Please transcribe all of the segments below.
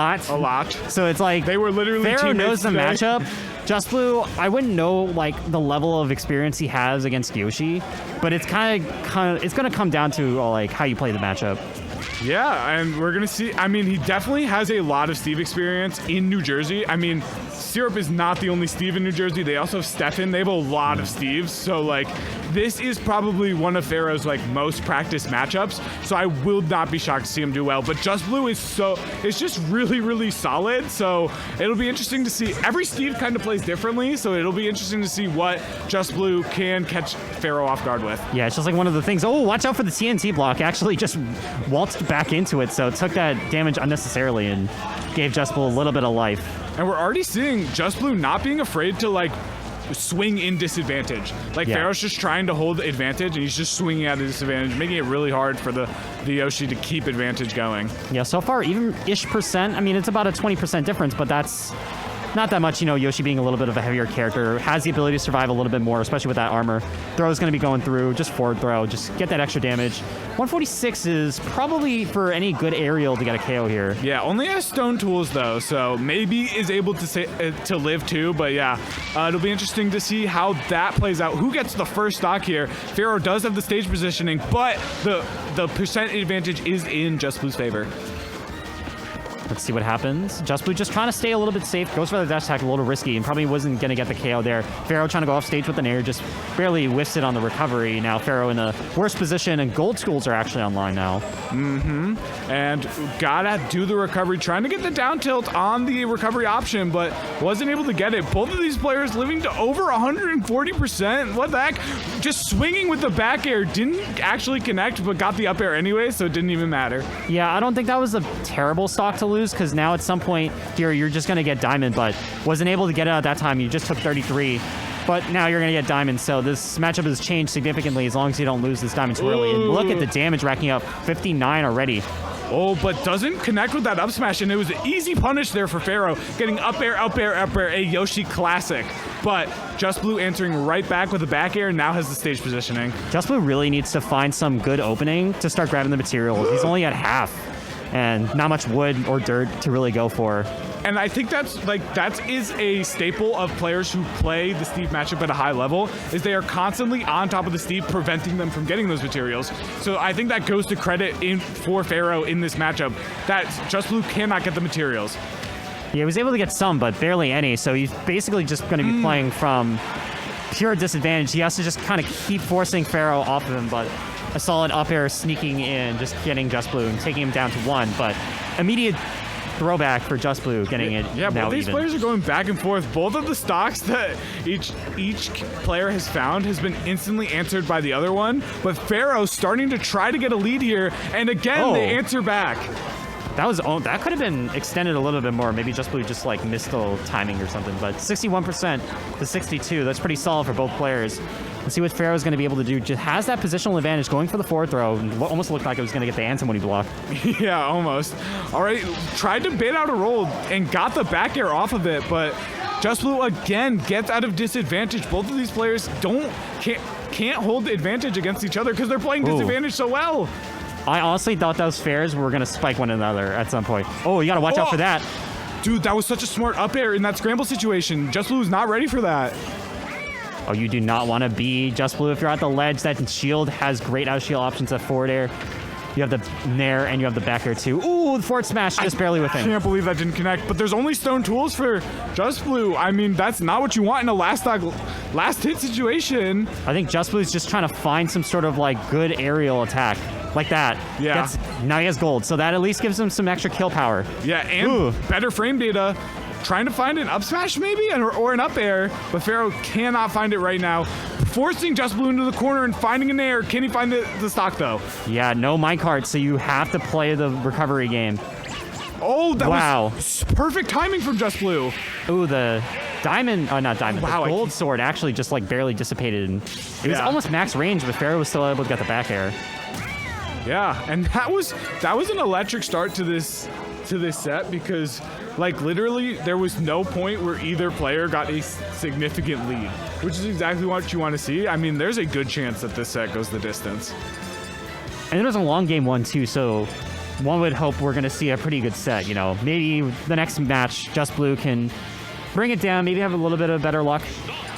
a lot. So it's like they were literally Pharaoh knows the today. matchup. Just Blue, I wouldn't know like the level of experience he has against Yoshi, but it's kind of it's gonna come down to like how you play the matchup. Yeah, and we're gonna see. I mean, he definitely has a lot of Steve experience in New Jersey. I mean, Syrup is not the only Steve in New Jersey. They also have Stefan. They have a lot of Steves. So like, this is probably one of Pharaoh's like most practiced matchups. So I will not be shocked to see him do well. But Just Blue is just really, really solid. So it'll be interesting to see. Every Steve kind of plays differently. So it'll be interesting to see what Just Blue can catch Pharaoh off guard with. Yeah, it's just like one of the things. Oh, watch out for the TNT block. Actually just waltzed back into it. So it took that damage unnecessarily and gave Just Blue a little bit of life. And we're already seeing Just Blue not being afraid to like swing in disadvantage. Like Pharaoh's just trying to hold advantage and he's just swinging at a disadvantage, making it really hard for the Yoshi to keep advantage going. Yeah, so far even-ish percent. I mean, it's about a 20% difference, but that's not that much. You know, Yoshi being a little bit of a heavier character has the ability to survive a little bit more, especially with that armor. Throw's going to be going through, just forward throw, just get that extra damage. 146 is probably for any good aerial to get a KO here. Yeah, only has stone tools though, so maybe is able to live too. But yeah, it'll be interesting to see how that plays out. Who gets the first stock here? Pharaoh does have the stage positioning, but the percent advantage is in Just Blue's favor. Let's see what happens. Just Blue just trying to stay a little bit safe. Goes for the dash attack, a little risky, and probably wasn't going to get the KO there. Pharaoh trying to go off stage with an air, just barely whiffs it on the recovery. Now Pharaoh in a worse position, and gold schools are actually online now. And gotta do the recovery, trying to get the down tilt on the recovery option, but wasn't able to get it. Both of these players living to over 140%. What the heck? Just swinging with the back air. Didn't actually connect, but got the up air anyway, so it didn't even matter. Yeah, I don't think that was a terrible stock to lose, because now at some point here you're just going to get diamond, but wasn't able to get it at that time. You just took 33, but now you're going to get diamond. So this matchup has changed significantly as long as you don't lose this diamond too early. And look at the damage racking up, 59 already. Oh, but doesn't connect with that up smash, and it was an easy punish there for Pharaoh, getting up air, up air, up air, a Yoshi classic. But Just Blue answering right back with a back air, now has the stage positioning. Just Blue really needs to find some good opening to start grabbing the materials. He's only at half, and not much wood or dirt to really go for. And I think that is a staple of players who play the Steve matchup at a high level, is they are constantly on top of the Steve, preventing them from getting those materials. So I think that goes to credit for Pharaoh in this matchup, that Just Blue cannot get the materials. Yeah, he was able to get some, but barely any, so he's basically just going to be playing from pure disadvantage. He has to just kind of keep forcing Pharaoh off of him, but a solid up air sneaking in, just getting Just Blue and taking him down to 1, but immediate throwback for Just Blue, getting it Yeah, now both these even. players are going back and forth. Both of the stocks that each player has found has been instantly answered by the other one, but Pharaoh's starting to try to get a lead here, and again, they answer back. That could have been extended a little bit more. Maybe Just Blue just like missed the timing or something, but 61% to 62, that's pretty solid for both players. Let's see what Pharaoh's going to be able to do. Just has that positional advantage, going for the forward throw. Almost looked like it was going to get the anti-money block. Yeah, almost. All right, tried to bait out a roll and got the back air off of it, but Just Blue again gets out of disadvantage. Both of these players can't hold the advantage against each other because they're playing disadvantage so well. I honestly thought those fairs were going to spike one another at some point. Oh, you got to watch out for that. Dude, that was such a smart up air in that scramble situation. Just Blue was not ready for that. Oh, you do not want to be Just Blue if you're at the ledge. That shield has great out shield options at forward air. You have the nair and you have the back air too. Ooh, the forward smash just barely within. I can't believe that didn't connect, but there's only stone tools for Just Blue. I mean, that's not what you want in a last hit situation. I think Just Blue's just trying to find some sort of like good aerial attack. Like that. Yeah. Now he has gold, so that at least gives him some extra kill power. Yeah, and better frame data. Trying to find an up smash maybe, or an up air, but Pharaoh cannot find it right now. Forcing Just Blue into the corner and finding an air. Can he find the stock though? Yeah, no minecart, so you have to play the recovery game. Oh, that was perfect timing from Just Blue. Ooh, the diamond, not diamond, wow, the gold sword actually just like barely dissipated. And it was almost max range, but Pharaoh was still able to get the back air. Yeah, and that was an electric start to this set, because like literally there was no point where either player got a significant lead, which is exactly what you want to see. I mean, there's a good chance that this set goes the distance. And it was a long game one too, so one would hope we're going to see a pretty good set. You know, maybe the next match, Just Blue can bring it down, maybe have a little bit of better luck.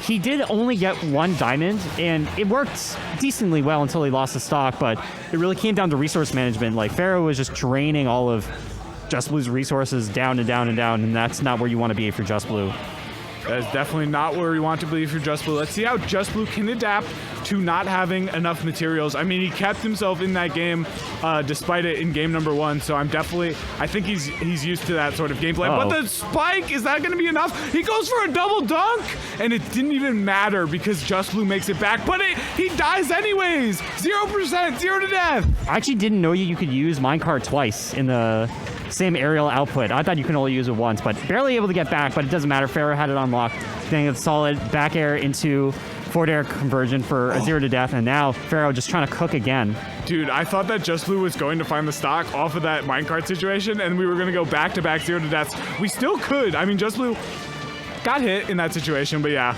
He did only get one diamond, and it worked decently well until he lost the stock, but it really came down to resource management. Like, Pharaoh was just draining all of Just Blue's resources down and down and down, and that's not where you want to be if you're Just Blue. That is definitely not where we want to be for Just Blue. Let's see how Just Blue can adapt to not having enough materials. I mean, he kept himself in that game despite it in game number 1, so I think he's used to that sort of gameplay. Uh-oh. But the spike, is that going to be enough? He goes for a double dunk, and it didn't even matter because Just Blue makes it back, but he dies anyways. 0%, 0 to death. I actually didn't know you could use minecart twice in the same aerial output. I thought you can only use it once, but barely able to get back, but it doesn't matter. Pharaoh had it unlocked. Getting a solid back air into forward air conversion for a 0 to death, and now Pharaoh just trying to cook again. Dude, I thought that Just Blue was going to find the stock off of that minecart situation, and we were going to go back-to-back 0 to deaths. We still could. I mean, Just Blue got hit in that situation, but yeah.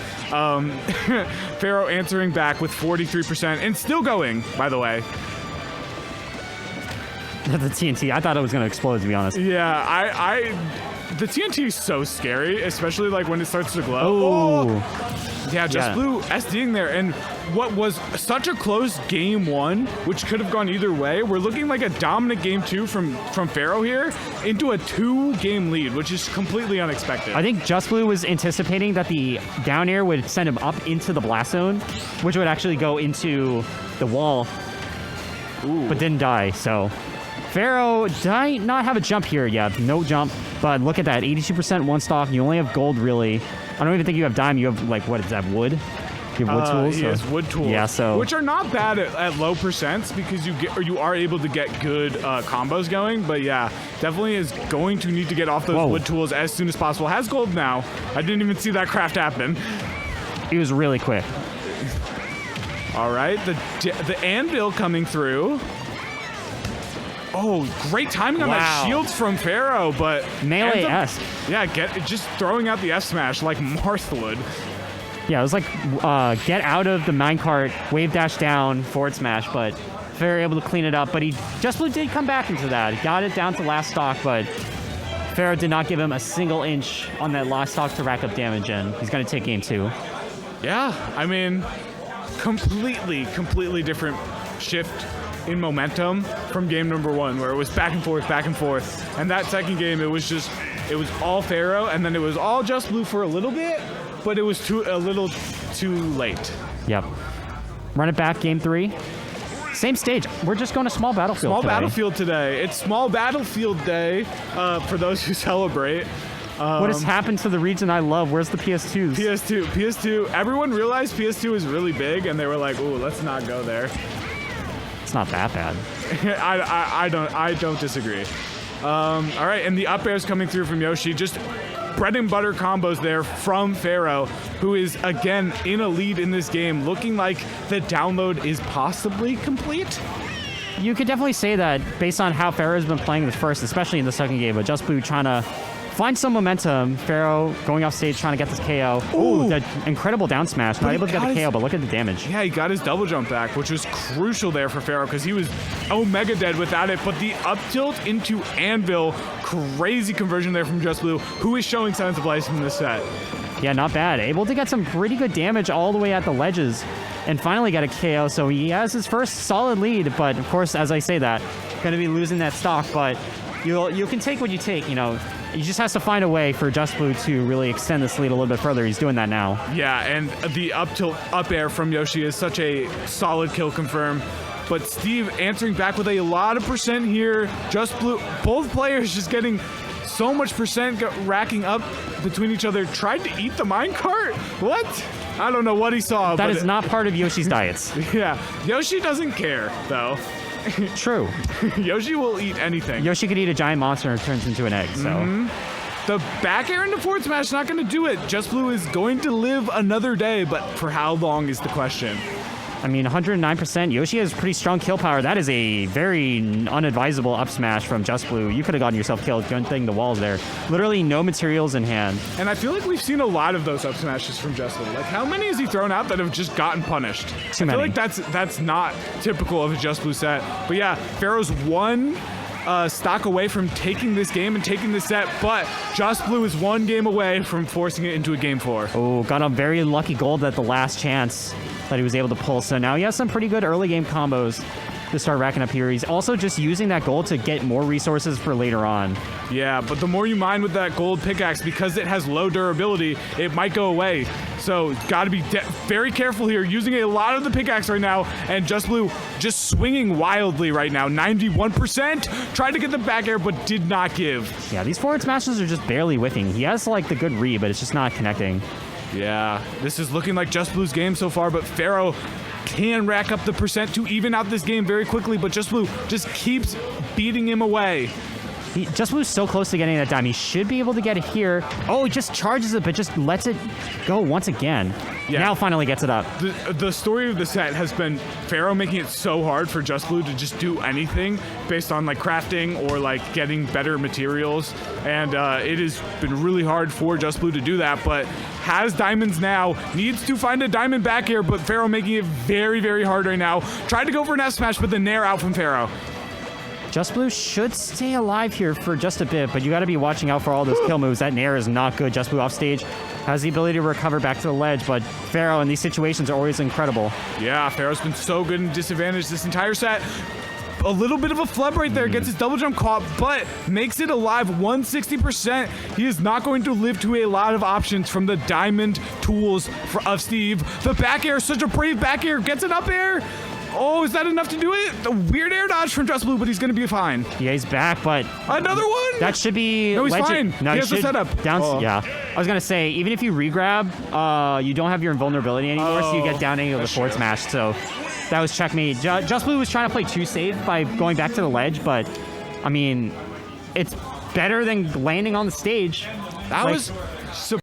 Pharaoh answering back with 43% and still going, by the way. The TNT, I thought it was going to explode, to be honest. Yeah, the TNT is so scary, especially like when it starts to glow. Oh. Yeah, Just Blue SDing there, and what was such a close game 1, which could have gone either way, we're looking like a dominant game 2 from Pharaoh here into a 2-game lead, which is completely unexpected. I think Just Blue was anticipating that the down air would send him up into the blast zone, which would actually go into the wall, but didn't die, so... Pharaoh might not have a jump here. Yeah, no jump. But look at that, 82% one stock. You only have gold, really. I don't even think you have dime. You have, like, what is that, wood? You have wood tools? He has wood tools. Yeah, so... Which are not bad at low percents because you are able to get good combos going. But yeah, definitely is going to need to get off those wood tools as soon as possible. Has gold now. I didn't even see that craft happen. He was really quick. All right, the anvil coming through. Oh, great timing on that shield from Pharaoh, but... Melee-esque. Yeah, just throwing out the F smash like Marth would. Yeah, it was like get out of the minecart, wave dash down, forward smash, but Pharaoh able to clean it up. But Just Blue did come back into that. He got it down to last stock, but Pharaoh did not give him a single inch on that last stock to rack up damage, and he's going to take game 2. Yeah, I mean, completely different shift in momentum from game number 1, where it was back and forth. And that second game, it was all Pharaoh, and then it was all Just Blue for a little bit, but it was a little too late. Yep. Run it back, game 3. Same stage. We're just going to small battlefield Battlefield today. It's small battlefield day for those who celebrate. What has happened to the region I love? Where's the PS2s? PS2. Everyone realized PS2 is really big, and they were like, "Ooh, let's not go there." It's not that bad. I don't disagree. All right, and the up airs coming through from Yoshi. Just bread and butter combos there from Pharaoh, who is, again, in a lead in this game, looking like the download is possibly complete. You could definitely say that based on how Pharaoh's been playing the first, especially in the second game, but Just Blue trying to find some momentum. Pharaoh going off stage trying to get this KO. Ooh, that incredible down smash. Not able to get the KO, but look at the damage. Yeah, he got his double jump back, which was crucial there for Pharaoh because he was Omega dead without it. But the up tilt into Anvil, crazy conversion there from Just Blue, who is showing signs of life in this set. Yeah, not bad. Able to get some pretty good damage all the way at the ledges and finally get a KO. So he has his first solid lead, but of course, as I say that, going to be losing that stock, but you can take what you take, you know. He just has to find a way for Just Blue to really extend this lead a little bit further. He's doing that now. Yeah, and the up tilt up air from Yoshi is such a solid kill confirm. But Steve answering back with a lot of percent here. Just Blue, both players just getting so much percent racking up between each other. Tried to eat the minecart? What? I don't know what he saw. That is not part of Yoshi's diets. Yeah, Yoshi doesn't care, though. True. Yoshi will eat anything. Yoshi could eat a giant monster and it turns into an egg, so. The back air into forward smash is not going to do it. Just Blue is going to live another day, but for how long is the question? I mean, 109%. Yoshi has pretty strong kill power. That is a very unadvisable up smash from Just Blue. You could have gotten yourself killed gunting the walls there. Literally no materials in hand. And I feel like we've seen a lot of those up smashes from Just Blue. Like, how many has he thrown out that have just gotten punished? Too many. I feel like that's not typical of a Just Blue set. But yeah, Pharaoh's one stock away from taking this game and taking this set, but Just Blue is one game away from forcing it into a game 4. Oh, got a very lucky gold at the last chance that he was able to pull. So now he has some pretty good early game combos to start racking up here. He's also just using that gold to get more resources for later on. Yeah, but the more you mine with that gold pickaxe, because it has low durability, it might go away. So got to be very careful here. Using a lot of the pickaxe right now, and Just Blue just swinging wildly right now. 91%. Tried to get the back air, but did not give. Yeah, these forward smashes are just barely whiffing. He has like the good read, but it's just not connecting. Yeah, this is looking like Just Blue's game so far, but Pharaoh can rack up the percent to even out this game very quickly, but Just Blue just keeps beating him away. Just Blue's so close to getting that dime. He should be able to get it here. Oh, he just charges it, but just lets it go once again. Yeah. Now finally gets it up. The story of the set has been Pharaoh making it so hard for Just Blue to just do anything based on like crafting or like getting better materials. And it has been really hard for Just Blue to do that, but has diamonds now, needs to find a diamond back here, but Pharaoh making it very, very hard right now. Tried to go for an F smash, but the nair out from Pharaoh. Just Blue should stay alive here for just a bit, but you got to be watching out for all those kill moves. That nair is not good. Just Blue off stage has the ability to recover back to the ledge, but Pharaoh in these situations are always incredible. Yeah, Pharaoh's been so good in disadvantage this entire set. A little bit of a flub right there, gets his double jump caught, but makes it alive 160%. He is not going to live to a lot of options from the diamond tools of Steve. The back air, such a brave back air, gets an up air. Oh, is that enough to do it? The weird air dodge from Just Blue, but he's going to be fine. Yeah, he's back, but... Another one? That should be... No, he's fine. No, he has the setup. Yeah. I was going to say, even if you re-grab, you don't have your invulnerability anymore, so you get down any of the forward smash, so that was checkmate. Just Blue was trying to play too safe by going back to the ledge, but, I mean, it's better than landing on the stage. That was...